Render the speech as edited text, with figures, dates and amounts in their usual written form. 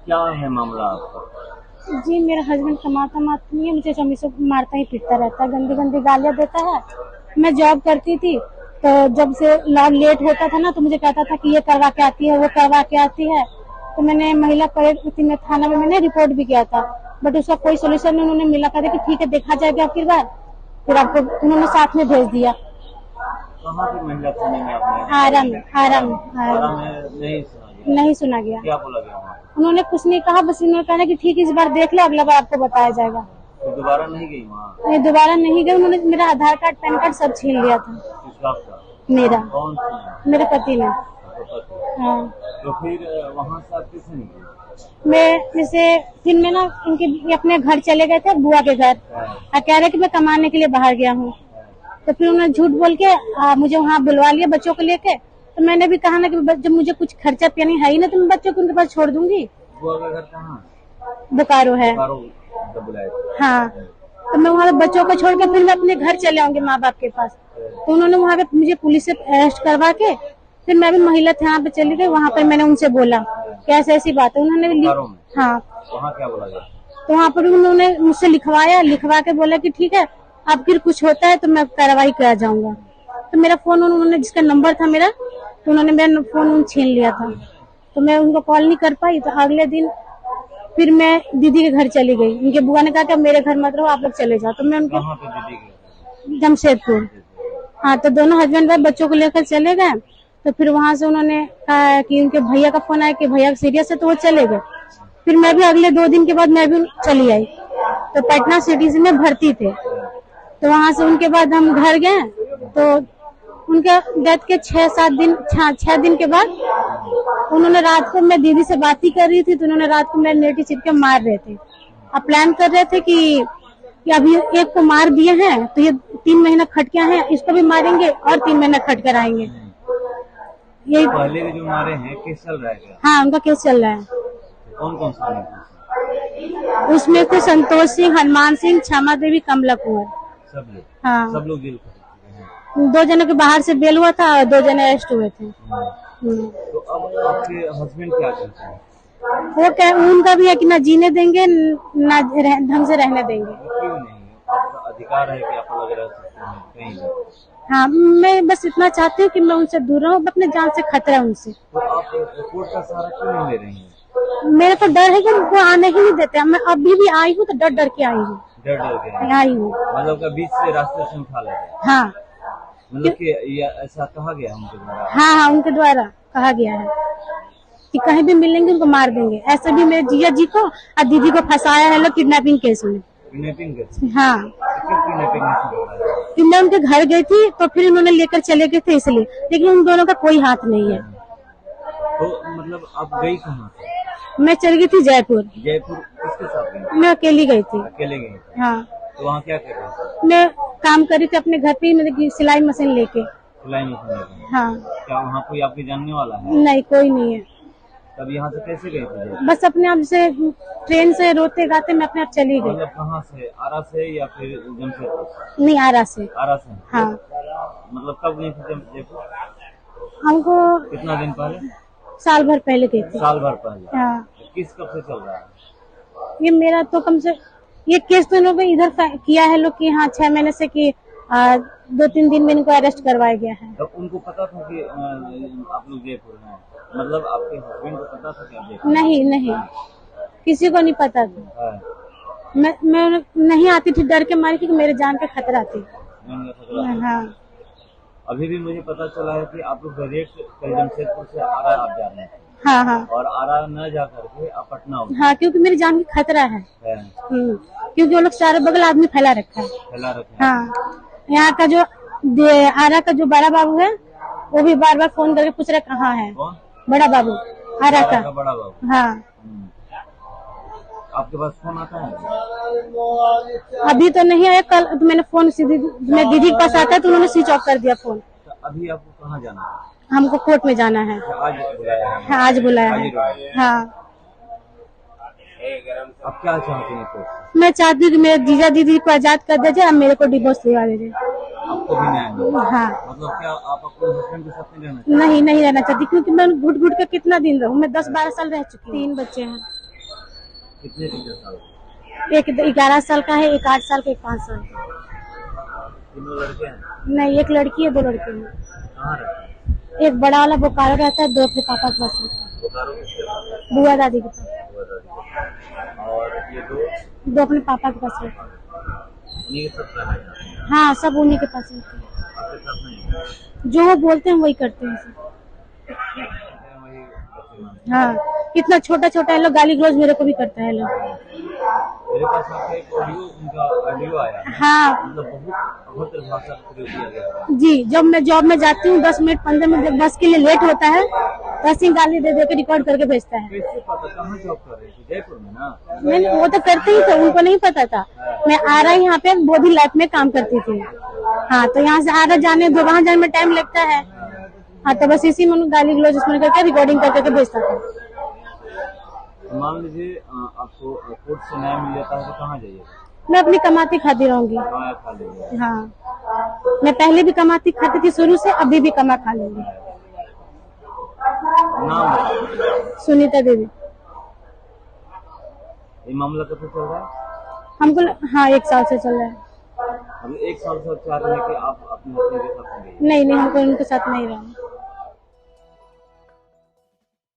क्या है मामला आपका? जी मेरा हस्बैंड कमाता नहीं है, मुझे हमेशा मारता ही पीटता रहता है, गंदी गंदी गालियां देता है। मैं जॉब करती थी तो जब से लॉन लेट होता था ना तो मुझे कहता था कि ये करवा के आती है, वो करवा के आती है। तो मैंने महिला परेड में थाना में मैंने रिपोर्ट भी किया था, बट उसका कोई सोल्यूशन नहीं उन्होंने मिला। कहते कि ठीक है देखा जाएगा फिर बार, फिर आपको उन्होंने साथ में भेज दिया। कहाँ पे महिला थाने में आपने? आराम आराम आराम में नहीं सुना गया? नहीं सुना गया। क्या बोला गया वहाँ? उन्होंने कुछ नहीं कहा, बस उन्होंने कहा कि ठीक है इस बार देख लो, अगला बार आपको बताया जाएगा। तो दोबारा नहीं गई वहाँ? नहीं दोबारा नहीं गए, उन्होंने मेरा आधार कार्ड पैन कार्ड सब छीन लिया था। किस बात का? मेरा कौन सी? मेरे पति ने। आपका पति? हाँ तो फिर वहाँ से आप कैसे निकले? मैं जैसे फिर मैं ना उनके अपने घर चले गए थे, बुआ के घर। कह रहे कि मैं कमाने के लिए बाहर गया हूँ। तो फिर उन्होंने झूठ बोल के मुझे वहाँ बुलवा लिया बच्चों को लेके। तो मैंने भी कहा ना कि जब मुझे कुछ खर्चा पानी है ही ना तो मैं बच्चों को उनके पास छोड़ दूंगी। बुआ का घर कहाँ? बोकारो है। हाँ तो मैं वहाँ बच्चों को छोड़ के फिर मैं अपने घर चले आऊंगी माँ बाप के पास। तो उन्होंने वहाँ पे मुझे पुलिस से अरेस्ट करवा के फिर मैं भी महिला थाना पे चली गई। वहाँ पर मैंने उनसे बोला कि ऐसी बात है। उन्होंने हाँ वहाँ क्या बोला गया? तो वहाँ पर उन्होंने मुझसे लिखवा के बोला कि ठीक है अब फिर कुछ होता है तो मैं कार्रवाई कर जाऊंगा। तो मेरा फोन उन्होंने जिसका नंबर था मेरा, तो उन्होंने मेरा फोन छीन लिया था। तो मैं उनको कॉल नहीं कर पाई। तो अगले दिन फिर मैं दीदी के घर चली गई। उनके बुआ ने कहा कि मेरे घर मत रहो, आप लोग चले जाओ। तो मैं उनके कहाँ पे दीदी के? जमशेदपुर। हाँ तो दोनों हस्बैंड वाइफ बच्चों को लेकर चले गए। तो फिर वहां से उन्होंने कहा कि उनके भैया का फोन आया कि भैया सीरियस है, तो वो चले गए। फिर मैं भी अगले 2 दिन के बाद मैं भी चली आई। तो पटना सिटी में भर्ती थे। तो वहां से उनके बाद हम घर गए। तो उनके डेथ के 6 दिन के बाद उन्होंने रात को, मैं दीदी से बात ही कर रही थी तो उन्होंने रात को मेरे नेटी चिप के मार रहे थे। अब प्लान कर रहे थे कि अभी एक को मार दिए हैं तो ये 3 महीना खटकिया है, इसको भी मारेंगे और 3 महीना खट कर आएंगे। यही पहले के जो मारे हैं केस चल रहा है क्या? हाँ उनका केस चल रहा है। कौन कौन सा? उसमें थे संतोष सिंह, हनुमान सिंह, क्षमा देवी, कमला कुंवर। सब लोग? हाँ सब लोग जेल कर 2 जनों के बाहर से बेल हुआ था और 2 जने अरेस्ट हुए थे। तो अब आपके हस्बैंड क्या करते हैं? वो उनका भी है कि ना जीने देंगे ना ढंग से रहने देंगे। क्यों नहीं? आपका अधिकार है कि आप अलग रह सकते हैं कहीं भी। हाँ मैं बस इतना चाहती हूँ कि मैं उनसे दूर रहूँ, अपने जान से खतरा है उनसे। तो आप कोर्ट का सहारा क्यों नहीं ले रही हैं? मेरे को डर है कि उनको आने ही नहीं देते। मैं अभी भी आई हूँ तो डर के आई हूँ। डर के आई हूँ मतलब का बीच से रास्ते से उठा लेते हैं? हाँ मतलब कि ऐसा कहा गया उनके द्वारा? हाँ उनके द्वारा कहा गया है कि कहीं भी मिलेंगे उनको मार देंगे। ऐसे भी मेरे जिया जी को और दीदी को फंसाया है लोग किडनैपिंग केस में। Kidnapping case? हाँ फिर मैं उनके घर गई थी तो फिर उन्होंने लेकर चले गए थे इसलिए, लेकिन उन दोनों का कोई हाथ नहीं है। तो मतलब आप गई कहाँ से? मैं चली गई थी जयपुर। जयपुर किसके साथ गई? मैं अकेली गई थी। अकेले गई? हाँ तो वहाँ क्या कर रहे थे? मैं काम कर रही थी अपने घर पे ही, मतलब सिलाई मशीन लेके। सिलाई मशीन लेके? हाँ क्या वहाँ कोई आपके जानने वाला है? नहीं कोई नहीं है। तब यहाँ से कैसे गए थे? बस अपने आप से ट्रेन से रोते गाते मैं अपने आप चली गई। मतलब कहाँ से? आरा से या फिर जमशेदपुर? नहीं आरा से। आरा से? हाँ मतलब कब गई थी जयपुर? हमको कितना दिन पहले? साल भर पहले गई थी। साल भर पहले? हाँ किस कब से चल रहा है ये मेरा तो कम से ये केस तो इन्होंने इधर किया है लोग कि हाँ 6 महीने से कि 2-3 दिन में इनको अरेस्ट करवाया गया है। तो उनको पता था कि आप लोग जयपुर हैं? मतलब आपके हस्बैंड को पता था कि आप जयपुर? नहीं किसी को नहीं पता था। मैं नहीं आती थी डर के मारे क्योंकि मेरे जान का खतरा थी। हाँ अभी भी मुझे पता चला है कि आप लोग डायरेक्ट जमशेदपुर से आरा आप जा रहे हैं। हाँ और आरा न जा करके आप पटना हो। हाँ क्योंकि मेरी जान की खतरा है। क्योंकि वो लोग चारों बगल आदमी फैला रखा है। हाँ यहाँ का जो आरा का जो बड़ा बाबू है वो भी बार फोन करके पूछ रहे कहाँ है। बड़ा बाबू आरा का बड़ा बाबू? हाँ आपके पास फोन आता है? अभी तो नहीं आया, कल तो मैंने फोन सीधी मेरे दीदी के पास आता है तो उन्होंने स्विच ऑफ कर दिया फोन। तो अभी आपको कहाँ जाना है? हमको कोर्ट में जाना है। आज बुलाया है? हाँ आज बुलाया है। हाँ अब क्या चाहते हैं कोर्ट? मैं चाहती हूँ कि मेरे जीजा दीदी को आजाद कर दीजिए और मेरे को डिवोर्स दिवा दीजिए। आपको भी न्याय मिले? हाँ मतलब क्या आप अपने हस्बैंड के साथ नहीं रहना चाहती? नहीं रहना चाहती क्योंकि मैं घुट के कितना दिन रहूँ। मैं 10-12 साल रह चुकी हूँ। 3 बच्चे हैं। कितने टीचर साल? एक 11 साल का है, एक 8 साल का, एक 5 साल का। तीनों लड़के हैं? नहीं, एक लड़की है, 2 लड़के हैं। कहाँ रहते हैं? एक बड़ा वाला बोकारो रहता है, 2 अपने पापा के पास रहता है, बोकारो किसके पास? बुआ दादी के पास। बुआ दादी के पास। और ये दो 2 अपने पापा के पास रहता है। उन्हीं के साथ रहना है? हाँ, सब उन्हीं के पास रहते हैं। आपके साथ नहीं? जो वो बोलते हैं वही करते हैं सब। वही बच्चे मानते हाँ, इतना छोटा छोटा है लोग, गाली गलौज मेरे को भी करता है लोग। हैं। मेरे पास आपका एक ऑडियो, उनका ऑडियो आया है। हाँ मतलब बहुत अभद्र भाषा का प्रयोग किया गया है। जी, जब मैं जॉब में जाती हूँ 10 मिनट 15 मिनट जब बस के लिए लेट होता है तो ऐसी गाली दे दे के रिकॉर्ड करके भेजता है। कैसे पता? कहाँ जॉब कर रही थी? जयपुर में ना? नहीं, वो तो करते ही थे, उनको नहीं पता था। मैं आ रहा यहाँ पे बोधी लाइफ में काम करती थी। हाँ, तो यहाँ से आ रहा जाने दो, वहाँ जाने में टाइम लगता है। हाँ, तो बस इसी में गाली गलौज उसमें करके रिकॉर्डिंग करके भेजता था। मान लीजिए आपको कोर्ट से न्याय मिल जाता है तो कहाँ जाइएगा? मैं अपनी कमाती खाती रहूंगी। कहाँ खा लेंगे? हाँ, मैं पहले भी कमाती खाती थी शुरू से, अभी भी कमा खा लूंगी। नाम बताइए। सुनीता देवी। ये मामला कब से चल रहा है? हमको हाँ 1 साल से चल रहा है। मतलब 1 साल से चाह रहे हैं कि आप अपने हस्बैंड के साथ होंगे? नहीं, हमको उनके साथ नहीं रहना।